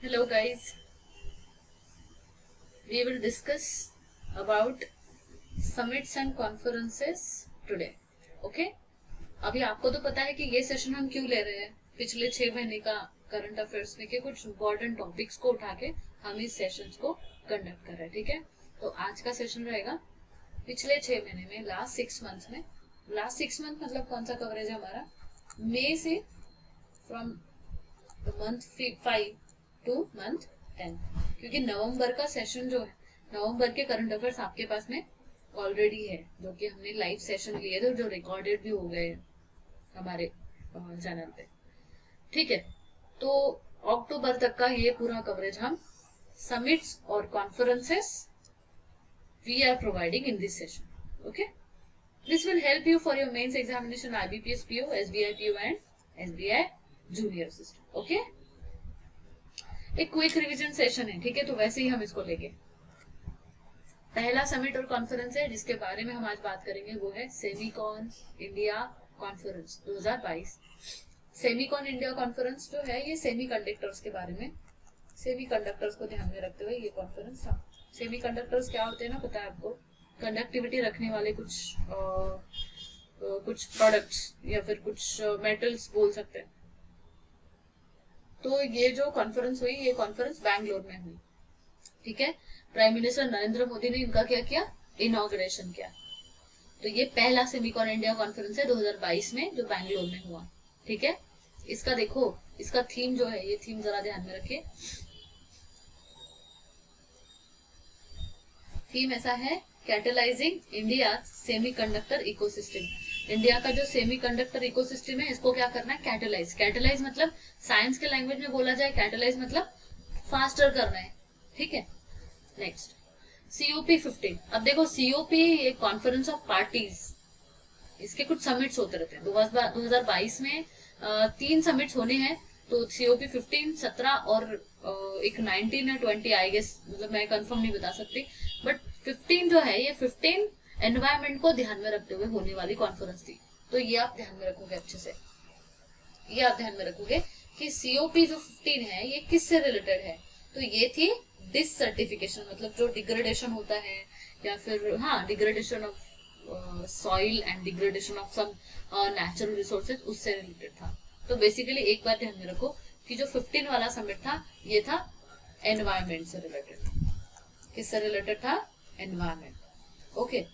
Hello guys, we will discuss about summits and conferences today. Okay? अभी आपको तो पता है कि ये सेशन हम क्यों ले रहे हैं. पिछले 6 महीने का करंट अफेयर्स में के कुछ इम्पोर्टेंट टॉपिक्स को उठा के हम इस सेशंस को कंडक्ट कर रहे हैं. ठीक है, तो आज का सेशन रहेगा पिछले 6 महीने में, लास्ट 6 मंथ में. लास्ट 6 मंथ मतलब कौन सा कवरेज है हमारा? मई से फ्रॉम मंथ 5 टू मंथ 10, क्योंकि नवंबर का सेशन जो है, नवंबर के करंट अफेयर्स आपके पास में ऑलरेडी है, जो कि हमने लाइव सेशन लिए थे, जो रिकॉर्डेड भी हो गए हमारे चैनल पे. ठीक है, तो अक्टूबर तक का ये पूरा कवरेज हम समिट्स और conferences we are providing in this session. Okay, this will help you for your mains examination, IBPS PO, SBI PO and SBI junior assistant. Okay, एक क्विक रिवीजन सेशन है. ठीक है, तो वैसे ही हम इसको लेंगे. पहला समिट और कॉन्फ्रेंस है जिसके बारे में हम आज बात करेंगे, वो है Semicon India conference 2022. Semicon India conference जो है, ये सेमीकंडक्टर्स के बारे में, सेमीकंडक्टर्स को ध्यान में रखते हुए ये कॉन्फ्रेंस था. सेमीकंडक्टर्स क्या होते हैं ना, पता है आपको? कंडक्टिविटी रखने वाले कुछ प्रोडक्ट्स या फिर कुछ मेटल्स बोल सकते हैं. तो ये जो कॉन्फ्रेंस हुई, ये कॉन्फ्रेंस बैंगलोर में हुई. ठीक है, प्राइम मिनिस्टर नरेंद्र मोदी ने इनका क्या किया? इनॉग्रेशन किया. तो ये पहला सेमीकॉन इंडिया कॉन्फ्रेंस है 2022 में, जो बैंगलोर में हुआ. ठीक है, इसका देखो, इसका थीम जो है, ये थीम जरा ध्यान में रखिए. थीम ऐसा है, catalysing India semiconductor ecosystem. India का जो सेमीकंडक्टर इकोसिस्टम है, इसको क्या करना है? कैटलाइज. कैटलाइज मतलब साइंस के लैंग्वेज में बोला जाए, कैटलाइज मतलब फास्टर करना है. ठीक है, नेक्स्ट COP15. अब देखो, COP ये कॉन्फ्रेंस ऑफ पार्टीज, इसके कुछ समिट्स होते रहते हैं. 2022 में 3 समिट्स होने हैं. तो COP15, 17 और एक 19 या 20 आई गेस, मतलब मैं कंफर्म नहीं बता सकती, बट 15 जो है, ये 15 एनवायरमेंट को ध्यान में रखते हुए होने वाली कॉन्फ्रेंस थी. तो ये आप ध्यान में रखोगे अच्छे से. ये आप ध्यान में रखोगे कि COP जो 15 है, ये किससे रिलेटेड है? तो ये थी डिसर्टिफिकेशन, मतलब जो डिग्रेडेशन होता है, या फिर degradation of soil and degradation of some natural resources, उससे रिलेटेड था. तो बेसिकली एक बात ध्यान में रखो कि जो 15 वाला समिट था, ये था एनवायरमेंट से रिलेटेड. किससे रिलेटेड था? एनवायरमेंट. ओके,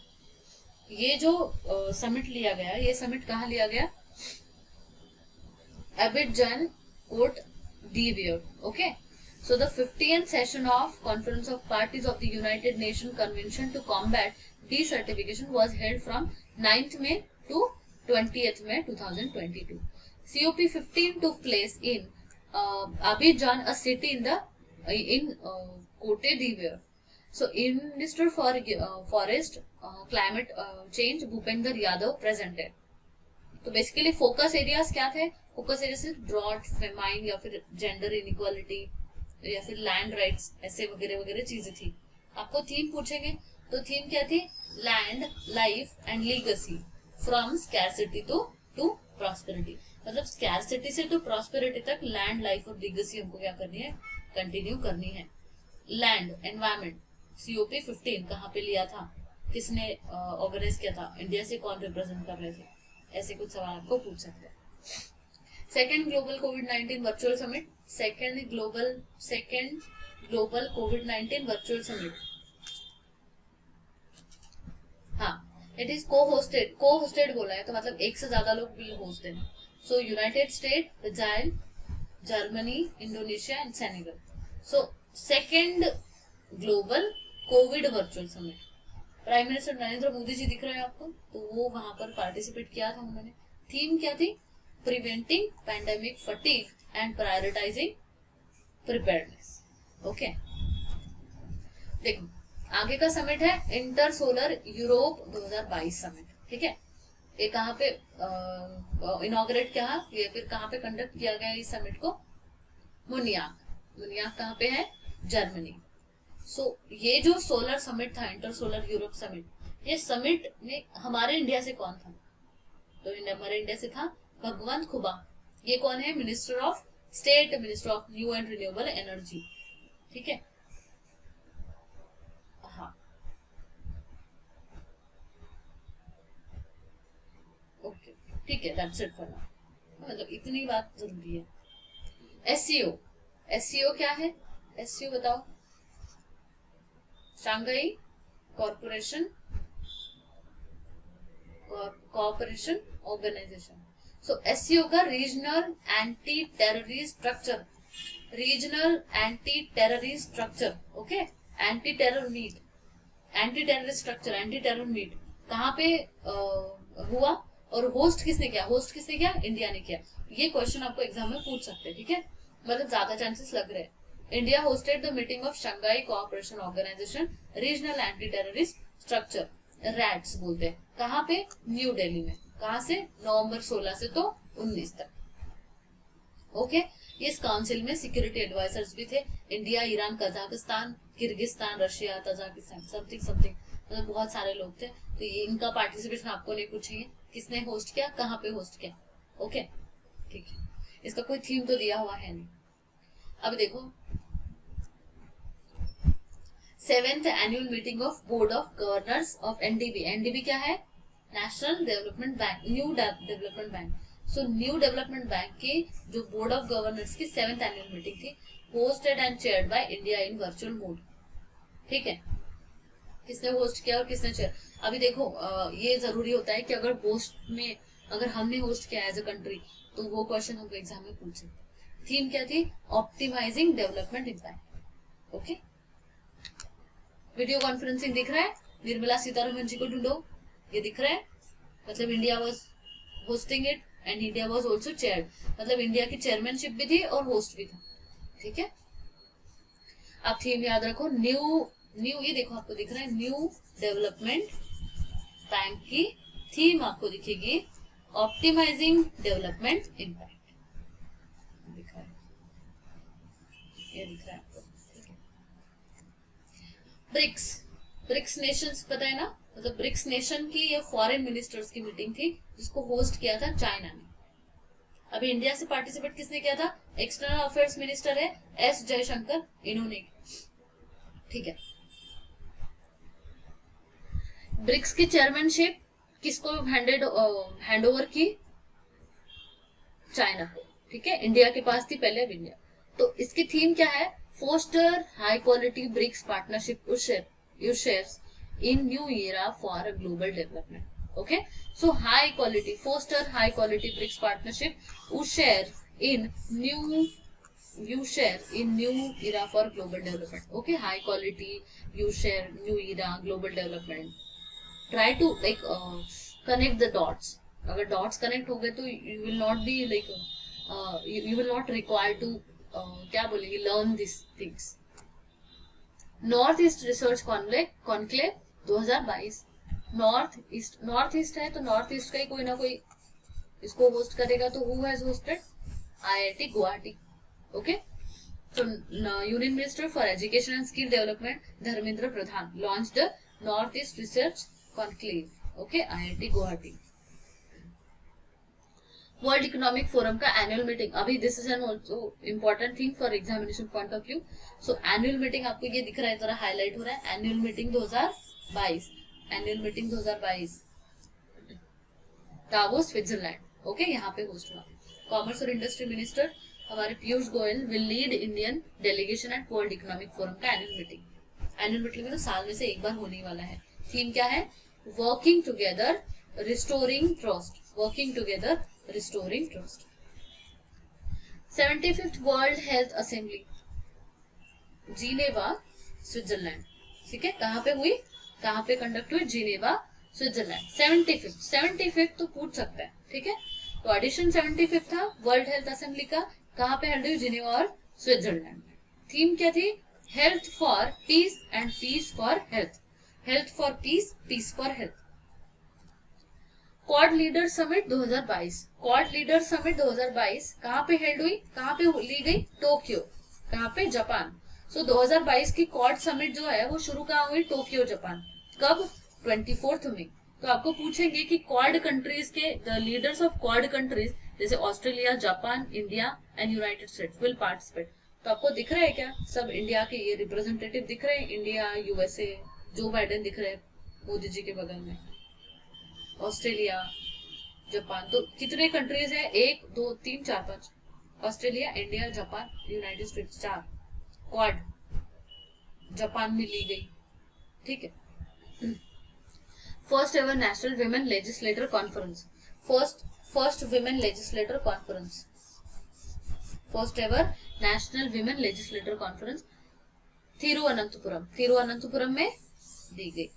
ये जो समिट लिया गया, ये समिट कहाँ लिया गया? Abidjan, Cote d'Ivoire. Okay, so the 50th session of Conference of Parties of the United Nations Convention to Combat Desertification was held from 9th May to 20th May 2022. COP15 took place in Abidjan, a city in Cote d'Ivoire. So, Minister for Forest, Climate Change, Bhupender Yadav presented. तो basically focus areas क्या थे? Focus area से drought, famine, या फिर gender inequality, या फिर land rights, ऐसे वगैरह वगैरह चीजें थी. आपको थीम पूछेंगे, तो थीम क्या थी? Land, life and legacy from scarcity to prosperity. मतलब स्कैरसिटी से टू प्रॉस्पेरिटी तक लैंड, लाइफ और लीगेसी हमको क्या करनी है? कंटिन्यू करनी है. लैंड, एनवायरमेंट, COP15 कहाँ पे लिया था? किसने ऑर्गेनाइज किया था? इंडिया से कौन रिप्रेजेंट कर रहे थे? ऐसे कुछ सवाल आपको पूछ सकते हैं. Second global covid virtual summit. Second global covid virtual summit. It is cohosted बोला है, तो मतलब एक से ज्यादा लोग विल होस्ट हैं. So United State, Israel, Germany, Indonesia and Senegal. So second global covid virtual summit. Prime minister Narendra Modi ji दिख रहे हैं आपको, तो वो वहां पर पार्टिसिपेट किया था उन्होंने. थीम क्या थी? Preventing pandemic fatigue and prioritising preparedness. Okay, देखो आगे का समिट है इंटर सोलर यूरोप 2022 समिट. ठीक है, ये कहाँ पे इनॉग्रेट किया, या फिर कहाँ पे कंडक्ट किया गया इस समिट को? मुनियाक कहाँ पे है? जर्मनी. सो ये जो सोलर समिट था, इंटर सोलर यूरोप समिट, ये समिट में हमारे इंडिया से कौन था? तो हमारे इंडिया से था भगवंत खुबा. ये कौन है? Minister of state minister of new and renewable energy, ठीक है। हाँ ओके ठीक है, दैट्स इट फॉर नाउ, मतलब इतनी बात जरूरी है। एससीओ, एससीओ क्या है? एससीओ बताओ। Shanghai corporation cooperation organization. So SCO का regional anti terrorist structure, regional anti terrorist structure, okay. Anti terror meet, anti terrorist structure, anti terror meet कहाँ पे हुआ और होस्ट किसने किया? होस्ट किसने किया? इंडिया ने किया। ये क्वेश्चन आपको एग्जाम में पूछ सकते हैं, ठीक है, मतलब ज्यादा चांसेस लग रहे हैं। India hosted the meeting of Shanghai cooperation organisation regional anti terrorist structure, RATS बोलते हैं। कहाँ पे? न्यू दिल्ली में। कहाँ से? नवंबर 16 से तो 19 तक, ओके। इस काउंसिल में सिक्योरिटी एडवाइजर्स भी थे, India, Iran, Kazakhstan, Kyrgyzstan, Russia, Tajikistan, something something, मतलब बहुत सारे लोग थे। तो ये इनका पार्टिसिपेशन आपको नहीं पूछेंगे, किसने होस्ट किया, कहाँ पे होस्ट किया, ओके ठीक है। इसका कोई थीम तो दिया हुआ है नहीं। अब देखो 7th annual meeting of board of governors of NDB. NDB क्या है? National development bank, new development bank. So new development bank की जो बोर्ड ऑफ गवर्नर्स की 7th एनुअल मीटिंग थी, hosted and chaired by India in virtual mode, ठीक है। किसने host किया और किसने चेयर? अभी देखो ये जरूरी होता है कि अगर होस्ट में, अगर हमने होस्ट किया एज अ कंट्री, तो वो क्वेश्चन हमको एग्जाम में पूछ सकते। थीम क्या थी? Optimising development impact, okay. Video conferencing दिख रहा है? निर्मला सीतारमन जी को ढूंढो, ये दिख रहा है, मतलब India was hosting it and India was also chaired, मतलब इंडिया की चेयरमैनशिप भी थी और होस्ट भी था, ठीक है। आप थीम याद रखो, न्यू न्यू, ये देखो आपको दिख रहा है, न्यू डेवलपमेंट बैंक की थीम आपको दिखेगी ऑप्टिमाइजिंग डेवलपमेंट इम्पैक्ट, दिख रहा है, ये दिख रहा है आपको, ठीक है। ब्रिक्स, ब्रिक्स नेशंस पता है ना, मतलब ब्रिक्स नेशन की ये फॉरेन मिनिस्टर्स की मीटिंग थी, जिसको होस्ट किया था चाइना ने। अभी इंडिया से पार्टिसिपेट किसने किया था? एक्सटर्नल अफेयर्स मिनिस्टर है एस जयशंकर, इन्होंने, ठीक है। ब्रिक्स की चेयरमैनशिप किसको हैंड ओवर की? चाइना को, ठीक है। इंडिया के पास थी पहले, अब इंडिया। तो इसकी थीम क्या है? Foster high quality BRICS partnership shares in new era for global development, okay. So high quality, foster high quality BRICS partnership share in new era for global development, okay. High quality share new era global development, try to like connect the dots. अगर dots connect हो गए तो you will not be like, you will not require to क्या बोलेंगे, learn this things. North east research conclave 2022, north east है तो north east का ही कोई ना कोई इसको होस्ट करेगा, तो who has hosted? IIT Guwahati, okay. तो union minister for education and skill development Dharmendra Pradhan launch the north east research conclave, okay, IIT Guwahati. World economic forum का एनुअल मीटिंग, अभी this is an also important thing for examination point of view. So annual meeting आपको ये दिख रहा है, जरा highlight हो रहा है, annual meeting 2022, annual meeting 2022 Davos Switzerland, okay, यहाँ पे होस्ट हुआ। कॉमर्स और इंडस्ट्री मिनिस्टर हमारे Piyush Goyal will lead Indian delegation at World economic forum का एनुअल मीटिंग। एनुअल मीटिंग में तो साल में से एक बार होने वाला है। थीम क्या है? Working together restoring trust, working together restoring trust. 75th world health assembly Geneva Switzerland, ठीक है। कहाँ पे हुई? कहाँ पे कंडक्ट हुई? Geneva Switzerland. 75th तो पूछ सकता है, ठीक है। तो एडिशन 75th था वर्ल्ड हेल्थ असेंबली का, कहाँ पे हेल्ड हुई? जिनेवा और स्विट्जरलैंड। थीम क्या थी? Health for peace and peace for health, health for peace, peace for health. Quad leader summit 2022, Quad leader summit 2022 कहाँ पे हेल्ड हुई? कहाँ पे ली गई? टोक्यो, कहाँ पे? जापान। सो 2022 की क्वाड समिट जो है वो शुरू कहाँ हुई? Tokyo, Japan. कब? 24 में। तो आपको पूछेंगे कि क्वाड कंट्रीज के लीडर्स ऑफ क्वाड कंट्रीज जैसे Australia, Japan, India and United states will participate. तो आपको दिख रहा है क्या, सब इंडिया के ये रिप्रेजेंटेटिव दिख रहे हैं, इंडिया, यूएसए, जो बाइडेन दिख रहे हैं मोदी जी के बगल में, ऑस्ट्रेलिया, जापान। तो कितने कंट्रीज है, 1 2 3 4 5, Australia, India, Japan, United states, 4 quad Japan में ली गई, ठीक है। First ever national women legislator conference, first women legislator conference, first ever national women legislator conference Thiruvananthapuram में दी गई।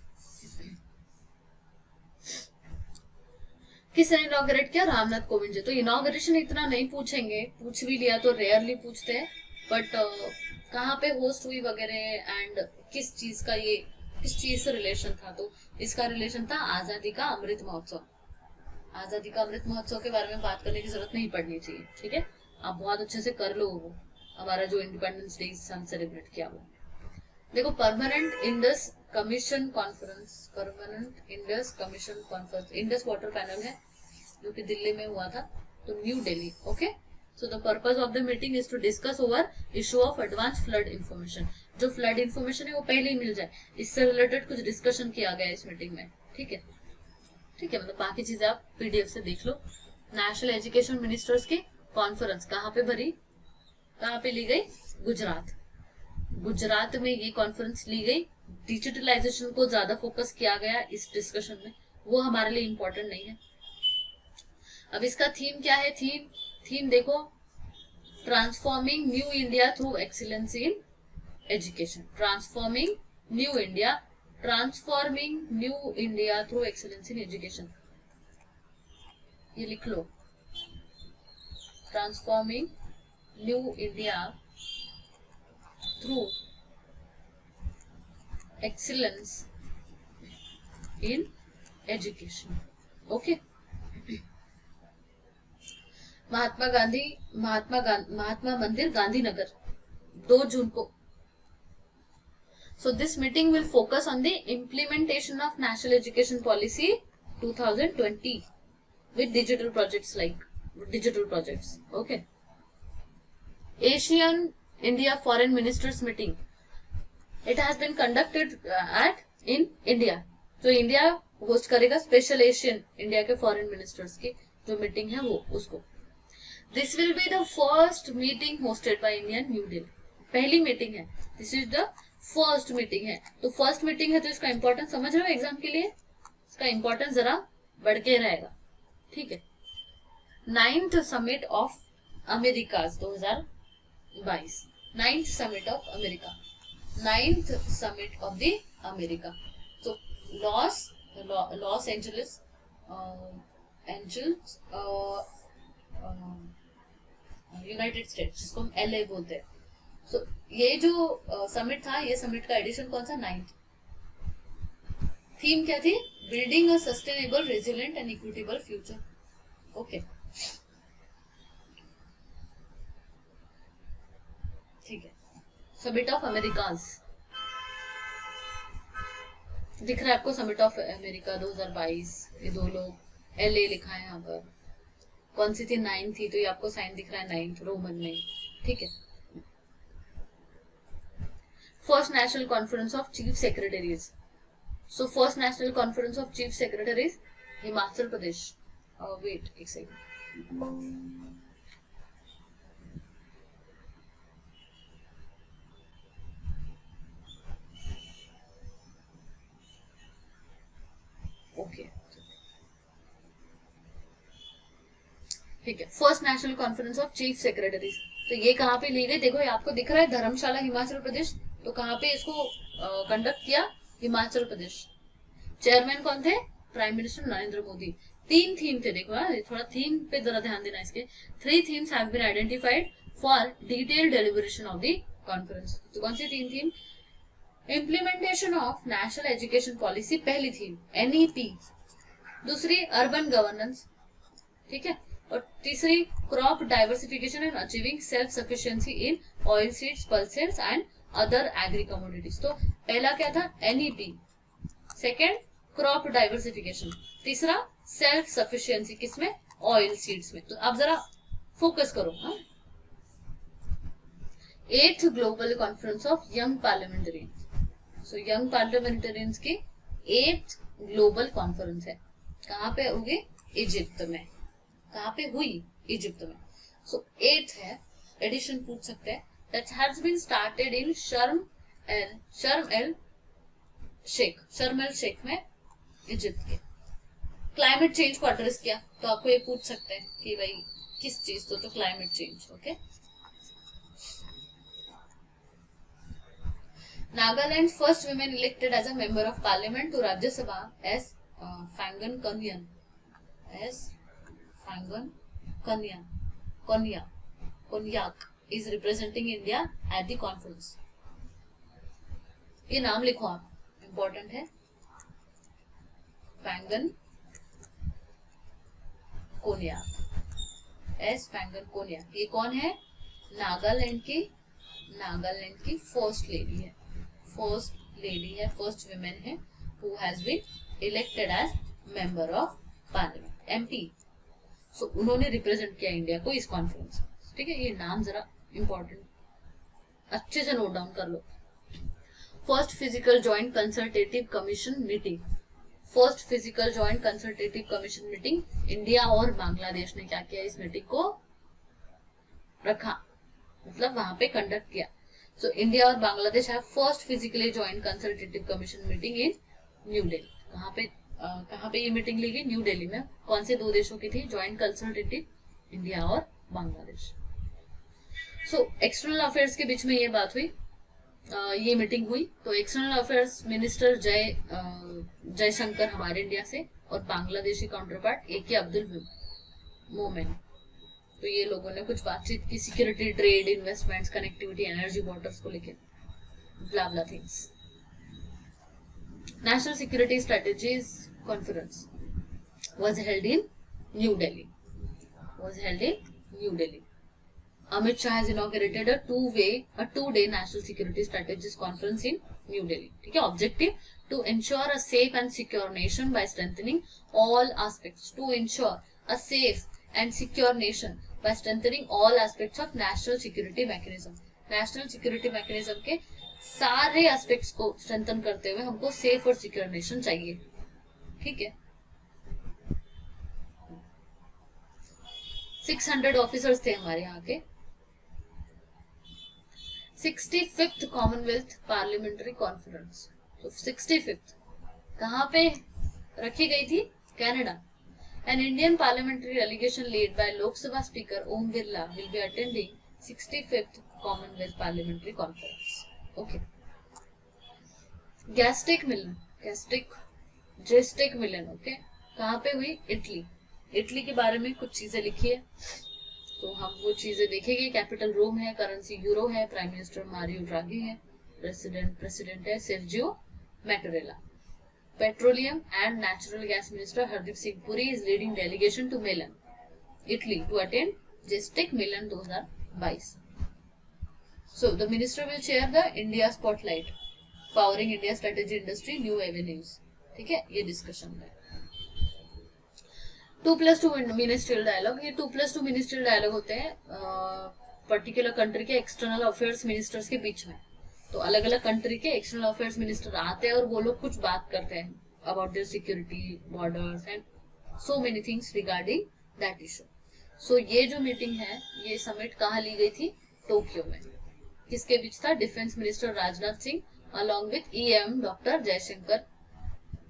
किसने इनॉग्रेट किया, रामनाथ कोविंद जी। तो इनॉग्रेशन इतना नहीं पूछेंगे, पूछ भी लिया तो रेयरली पूछते हैं, बट कहाँ पे होस्ट हुई वगैरह एंड किस चीज से रिलेशन था, तो इसका रिलेशन था आजादी का अमृत महोत्सव। आजादी का अमृत महोत्सव के बारे में बात करने की जरूरत नहीं पड़नी चाहिए, ठीक है, आप बहुत अच्छे से कर लो वो, हमारा जो इंडिपेंडेंस डे हम सेलिब्रेट किया वो। देखो, permanent Indus commission conference, Indus water panel है जो कि दिल्ली में हुआ था, तो New Delhi, okay. So the purpose of the meeting is to discuss over issue of advance flood information. जो फ्लड इंफॉर्मेशन है वो पहले ही मिल जाए, इससे रिलेटेड कुछ डिस्कशन किया गया इस मीटिंग में, ठीक है, मतलब बाकी चीजें आप पीडीएफ से देख लो। नेशनल एजुकेशन मिनिस्टर्स की कॉन्फ्रेंस कहाँ पे ली गई, गुजरात में ये कॉन्फ्रेंस ली गई। डिजिटलाइजेशन को ज्यादा फोकस किया गया इस डिस्कशन में, वो हमारे लिए इंपॉर्टेंट नहीं है। अब इसका थीम क्या है, थीम देखो, transforming new India through excellence in education, transforming new India through excellence in education, ये लिख लो, transforming new India through excellence in education, okay. Mahatma Mandir Gandhinagar 2 जून को। So this meeting will focus on the implementation of National Education Policy 2020 with digital projects, okay. Asian India Foreign Ministers Meeting, it has been conducted in India. तो India host करेगा special Asian India के foreign ministers की जो meeting है वो, उसको। This will be the first meeting hosted by India new Delhi, पहली meeting है, this is the first meeting है। तो फर्स्ट मीटिंग है तो इसका इंपॉर्टेंस समझ रहे हो, एग्जाम के लिए इसका इंपॉर्टेंस जरा बढ़ के रहेगा, ठीक है। 9th summit of America 2022, 9th summit of America, 9th summit of the America. So Los Angeles, United states, जिसको हम LA बोलते हैं। So ये जो समिट था, ये समिट का एडिशन कौन सा, 9th। थीम क्या थी, building a sustainable, resilient and equitable future, okay, ठीक है। समिट ऑफ अमेरिकाज दिख रहा है आपको, समिट ऑफ अमेरिका 2022, ये 2 लोग, LA लिखा है यहाँ पर, कौन सी थी, 9 थी, तो ये आपको साइन दिख रहा है 9th रोमन में, ठीक है। First national conference of chief secretaries, so first national conference of chief secretaries Himachal Pradesh, wait एक सेकंड, ओके, ठीक है। First national conference of chief secretaries, तो ये कहाँ पे ली गई, देखो ये आपको दिख रहा है, धर्मशाला हिमाचल प्रदेश, तो कहाँ पे इसको कंडक्ट किया, हिमाचल प्रदेश। चेयरमैन कौन थे, prime minister Narendra Modi. 3 theme थे, देखो थोड़ा थीम पे जरा ध्यान देना इसके। 3 themes have been identified for detailed deliberation of the conference। तो कौन सी 3 theme, implementation of national education policy पहली थीम, NEP, दूसरी अर्बन गवर्नेंस, ठीक है, और तीसरी crop diversification and achieving self sufficiency in oil seeds, pulses and other agree commodities. तो पहला क्या था, NEP, सेकेंड क्रॉप डाइवर्सिफिकेशन, तीसरा सेल्फ सफिशिएंसी, किसमें, ऑयल सीड्स में। तो आप जरा फोकस करो। हाँ, 8th global conference of young parliamentarians. So young parliamentarians की 8th ग्लोबल कॉन्फ्रेंस है। कहाँ पे होगी? इजिप्ट में। कहाँ पे हुई? इजिप्ट में। सो 8th है, एडिशन पूछ सकते हैं। That has been started in Sharm el Sheikh में, इजिप्ट के। क्लाइमेट चेंज को एड्रेस किया। तो आपको ये पूछ सकते हैं कि भाई किस चीज तो climate change. Okay, Nagaland first women elected as a member of parliament to Rajya Sabha S Phangnon Konyak is representing India at the conference. ये नाम लिखो आप, इंपॉर्टेंट है। फैंगन कोन्याक, एस फैंगन कोन्याक। ये कौन है? नागालैंड की फर्स्ट लेडी है। फर्स्ट वुमेन है who has been elected as member of parliament, MP. So उन्होंने रिप्रेजेंट किया इंडिया को इस कॉन्फ्रेंस। ठीक है, ये नाम जरा इंपॉर्टेंट, अच्छे से नोट डाउन कर लो। First physical joint consultative commission meeting. First physical joint consultative commission meeting India और बांग्लादेश ने क्या किया? इस मीटिंग को रखा, मतलब वहां पे कंडक्ट किया। सो इंडिया और Bangladesh have first physically joint consultative commission meeting in new Delhi. कहाँ पे ये मीटिंग ली गई? न्यू दिल्ली में। कौन से दो देशों की थी ज्वाइंट कंसल्टेटिव? इंडिया और बांग्लादेश। सो एक्सटर्नल अफेयर्स के बीच में ये बात हुई, ये मीटिंग हुई। तो एक्सटर्नल अफेयर्स मिनिस्टर जयशंकर हमारे इंडिया से, और बांग्लादेशी काउंटर पार्ट ए के अब्दुल मोमेन। तो ये लोगों ने कुछ बातचीत की, security, trade, investments, connectivity, energy, waters को लेकर, bla bla things. National security strategies conference was held in New Delhi. Amit Shah has inaugurated a two-day national security strategies conference in New Delhi. ठीक है, objective to ensure a safe and secure nation by strengthening all aspects. To ensure a safe and secure nation by strengthening all aspects of national security mechanism. National security mechanism के सारे aspects को strengthen करते हुए हमको safe और secure nation चाहिए। ठीक है, 600 ऑफिसर्स थे हमारे यहाँ के। 65th commonwealth parliamentary conference. तो 65th कहाँ पे रखी गई थी? Canada. An Indian parliamentary delegation lead by Lok Sabha speaker Om Birla will be attending 65th commonwealth parliamentary conference. Okay, Gastech Milan. Okay, कहाँ पे हुई? इटली। इटली के बारे में कुछ चीजें लिखी है, तो हम वो चीजें देखेंगे। कैपिटल रोम है, करेंसी यूरो है, प्राइम मिनिस्टर मारियो ड्रागी है, प्रेसिडेंट है Sergio Mattarella. Petroleum and natural gas minister Hardeep Singh Puri is leading delegation to Milan, Italy, to attend Gastech Milan 2022। So the minister will share the India spotlight, powering India strategy industry, new avenues. ठीक है, ये discussion है। 2+2 ministerial dialogue. ये 2+2 ministerial dialogue होते हैं particular country के external affairs ministers के बीच में। तो अलग अलग कंट्री के एक्सटर्नल अफेयर्स मिनिस्टर आते हैं और वो लोग कुछ बात करते हैं about their security, borders and so many things regarding that issue. So ये जो मीटिंग है, ये समिट कहाँ ली गई थी? टोक्यो में। किसके बीच था? Defence minister Rajnath Singh along with EM doctor Jaishankar.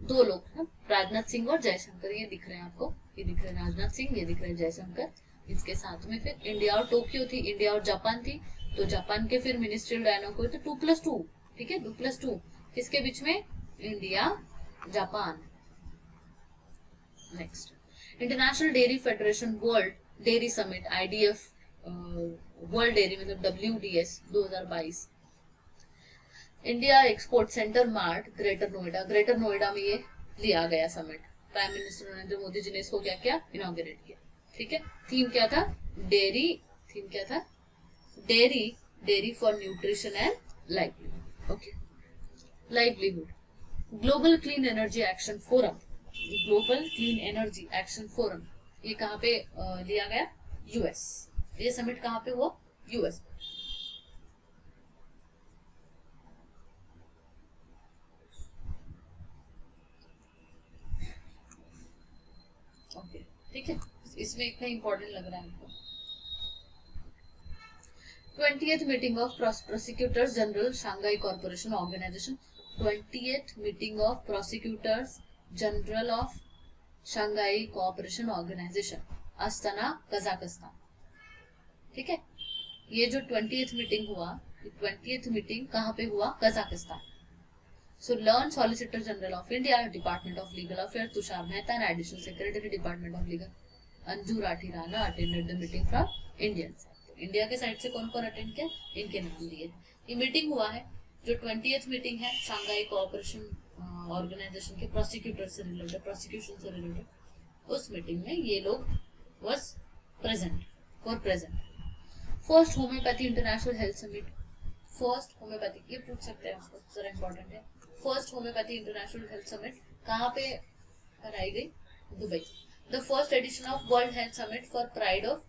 दो लोग हैं, राजनाथ सिंह और जयशंकर। ये दिख रहे हैं आपको, ये दिख रहे हैं राजनाथ सिंह, ये दिख रहे हैं जयशंकर। इसके साथ में फिर इंडिया और टोक्यो थी, इंडिया और जापान थी। तो जापान के फिर मिनिस्ट्रियल डायलॉग हुए थे 2+2। ठीक है, 2+2 किसके बीच में? India Japan. Next, international dairy federation world dairy summit IDF world dairy मतलब WDS 2022। India export center mart greater Noida. Greater Noida में ये लिया गया summit. Prime minister Narendra Modi ji ने इसको क्या किया? इनॉग्रेट किया। ठीक है, थीम क्या था? Dairy for nutrition and livelihood. Okay, livelihood. Global clean energy action forum ये कहाँ पे लिया गया? यूएस। ये समिट कहाँ पे हुआ? यूएस। ओके, ठीक है, इसमें इतना इंपॉर्टेंट लग रहा है आपको। 20th meeting of prosecutors general Shanghai corporation organisation. 20th meeting of prosecutors general of Shanghai cooperation organisation, Astana, Kazakhstan. ठीक है, ये जो 20th मीटिंग हुआ, 20th मीटिंग कहाँ पे हुआ? Kazakhstan. So learn Solicitor General of India, Department of Legal Affairs, Tushar Mehta and Additional Secretary, Department of Legal, Anju Rathi Rana attended the meeting from Indian side. India के side से कौन कौन attend किया? इनके नाम दिए। ये meeting हुआ है जो 20th मीटिंग है शांघाई कोऑपरेशन ऑर्गेनाइजेशन के प्रोसिक्यूटर से रिलेटेड, प्रोसिक्यूशन से रिलेटेड, उस मीटिंग में ये लोग was present। First homeopathy international health summit, first homeopathy, ये पूछ सकते हैं आपको, जरा इंपॉर्टेंट है। First homeopathy international health summit कहाँ पे कराई गई? Dubai. The first edition of world health summit for pride of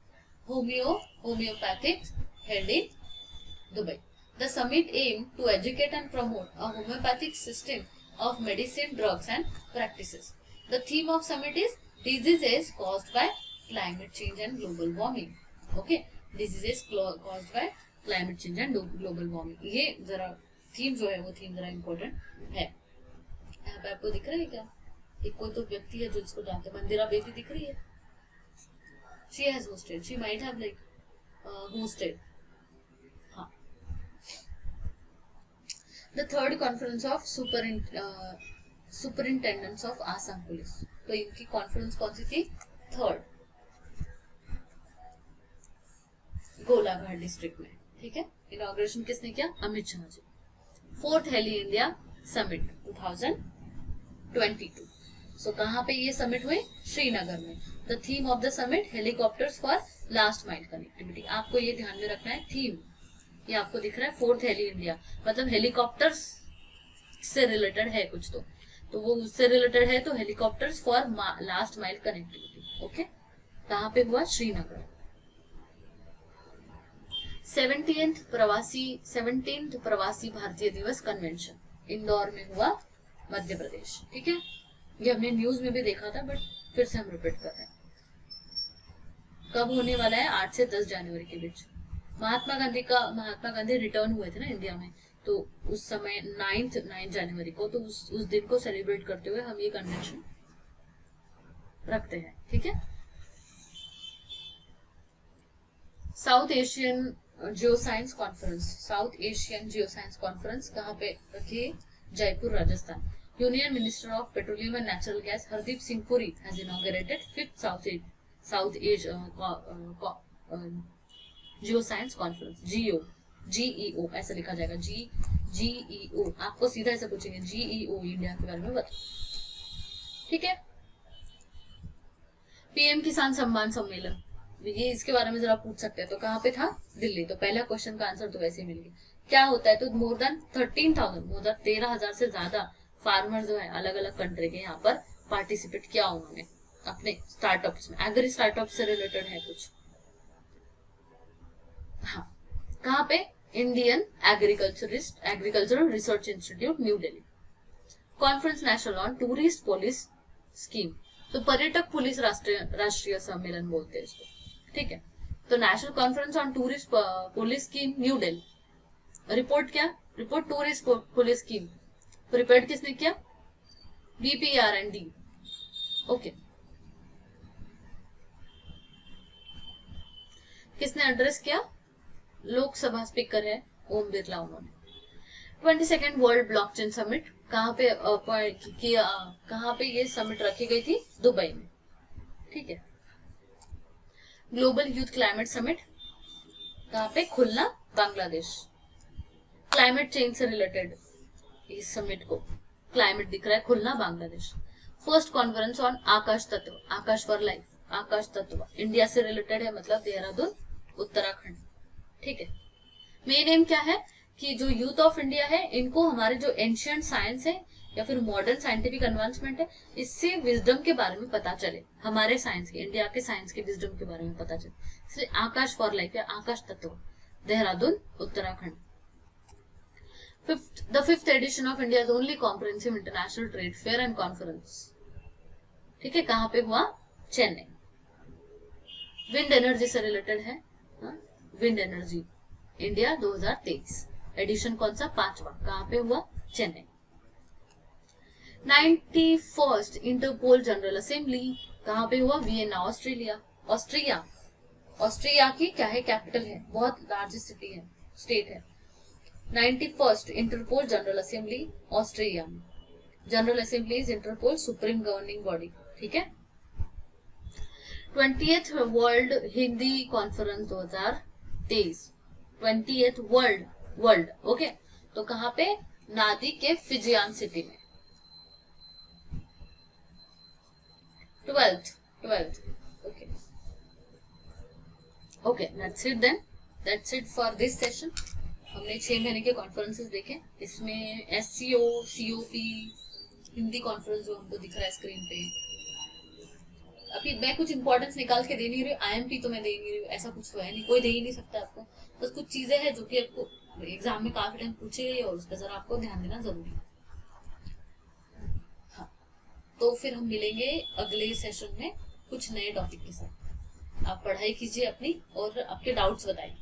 homeopathic held in Dubai. The summit aimed to educate and promote a homeopathic system of medicine, drugs and practices. The theme of summit is diseases caused by climate change and global warming. Okay, diseases caused by climate change and global warming. ये जरा theme जो है वो theme जरा important है। यहाँ पे आपको दिख रहा है क्या? एक कोई तो व्यक्ति है जो इसको जानते हैं, मंदिरा बेदी दिख रही है। She has hosted. She might have hosted. हाँ. The third conference of superintendents of Assam Police. तो इनकी कॉन्फ्रेंस कौन सी थी? थर्ड, गोलाघाट डिस्ट्रिक्ट में। ठीक है, इनॉग्रेशन किसने किया? Amit Shah ji. Fourth heli India summit 2022। So कहाँ पे ये समिट हुई? श्रीनगर में। The theme of the summit helicopters for last mile connectivity. आपको ये ध्यान में रखना है, थीम ये आपको दिख रहा है फोर्थ हेली इंडिया, मतलब हेलीकॉप्टर्स से रिलेटेड है कुछ, तो वो उससे रिलेटेड है, तो helicopters for last mile connectivity. Okay, कहाँ पे हुआ? श्रीनगर। 17th प्रवासी भारतीय दिवस कन्वेंशन इंदौर में हुआ, मध्य प्रदेश। ठीक है, ये हमने न्यूज में भी देखा था, बट फिर से हम रिपीट कर रहे हैं। कब होने वाला है? 8 से 10 जनवरी के बीच। महात्मा गांधी रिटर्न हुए थे ना इंडिया में, तो उस समय 9 जनवरी को, तो उस दिन को सेलिब्रेट करते हुए हम ये कन्वेंशन रखते हैं। ठीक है, साउथ एशियन जियोसाइंस कॉन्फ्रेंस कहाँ पे रखी? Jaipur, Rajasthan. Union minister of petroleum and natural gas Hardeep Singh Puri has inaugurated 5th south Asia geoscience conference, GEO ऐसा लिखा जाएगा, GEO। आपको सीधा ऐसा पूछेंगे GEO इंडिया के बारे में बता। ठीक है, PM किसान सम्मान सम्मेलन, ये इसके बारे में जरा पूछ सकते हैं, तो कहाँ पे था? दिल्ली। तो पहला क्वेश्चन का आंसर तो वैसे ही मिल गया। क्या होता है? तो मोर देन 13,000 से ज्यादा फार्मर जो है अलग अलग कंट्री के यहाँ पर पार्टिसिपेट किया उन्होंने अपने स्टार्टअप्स में। एग्री स्टार्टअप से रिलेटेड है कुछ। हाँ, कहाँ पे? Indian agricultural research institute, new Delhi. Conference national on tourist police scheme, तो पर्यटक पुलिस राष्ट्रीय सम्मेलन बोलते हैं इसको। ठीक है, तो national conference on tourist police scheme, new Delhi. Report क्या? Report tourist police scheme prepare किसने किया? BPRND। ओके, किसने एड्रेस किया? लोकसभा स्पीकर है ओम बिरला, उन्होंने। 22nd वर्ल्ड ब्लॉकचेन समिट कहाँ पे कहाँ पे ये समिट रखी गई थी? दुबई में। ठीक है, ग्लोबल यूथ क्लाइमेट समिट कहाँ पे? खुलना, बांग्लादेश। क्लाइमेट चेंज से रिलेटेड इस समिट को क्लाइमेट दिख रहा है, खुलना, बांग्लादेश। फर्स्ट कॉन्फ्रेंस ऑन आकाश तत्व, आकाश फॉर लाइफ, आकाश तत्व इंडिया से रिलेटेड है, मतलब देहरादून, उत्तराखंड। ठीक है, मेन एम क्या है कि जो यूथ ऑफ इंडिया है इनको हमारे जो एंशियंट साइंस है या फिर मॉडर्न साइंटिफिक एडवांसमेंट है इससे विजडम के बारे में पता चले, हमारे साइंस के, इंडिया के साइंस के विजडम के बारे में पता चले। इसलिए आकाश फॉर लाइफ या आकाश तत्व, Dehradun Uttarakhand. The fifth edition of India's only comprehensive international trade fair and conference, ठीक है, कहाँ पे हुआ? चेन्नई। विंड एनर्जी से रिलेटेड है, विंड एनर्जी इंडिया 2023 एडिशन कौन सा? 5वां। कहाँ पे हुआ? Chennai. 91st Interpol general assembly कहाँ पे हुआ? Vienna, Australia. ऑस्ट्रिया की क्या है? कैपिटल है, बहुत लार्जेस्ट सिटी है, स्टेट है। 91st Interpol general assembly Austria में। General assembly is Interpol supreme governing body, ठीक है। 20th world Hindi conference 2023, 20th world okay. तो कहाँ पे? नादी के फिजियान सिटी में। 12th okay that's it then, that's it for this session. हमने 6 महीने के कॉन्फ्रेंसेस देखे, इसमें SCO, COP, हिंदी कॉन्फ्रेंस जो हमको दिख रहा है स्क्रीन पे। अभी मैं कुछ इंपॉर्टेंस निकाल के दे नहीं रही हूँ, IMP तो मैं दे नहीं रही हूँ, ऐसा कुछ तो है नहीं, कोई दे ही नहीं सकता आपको। बस कुछ चीजें हैं जो कि आपको एग्जाम में काफी टाइम पूछे और उस पर जरा आपको ध्यान देना जरूरी है। हाँ, तो फिर हम मिलेंगे अगले सेशन में कुछ नए टॉपिक के साथ। आप पढ़ाई कीजिए अपनी और आपके डाउट्स बताइए।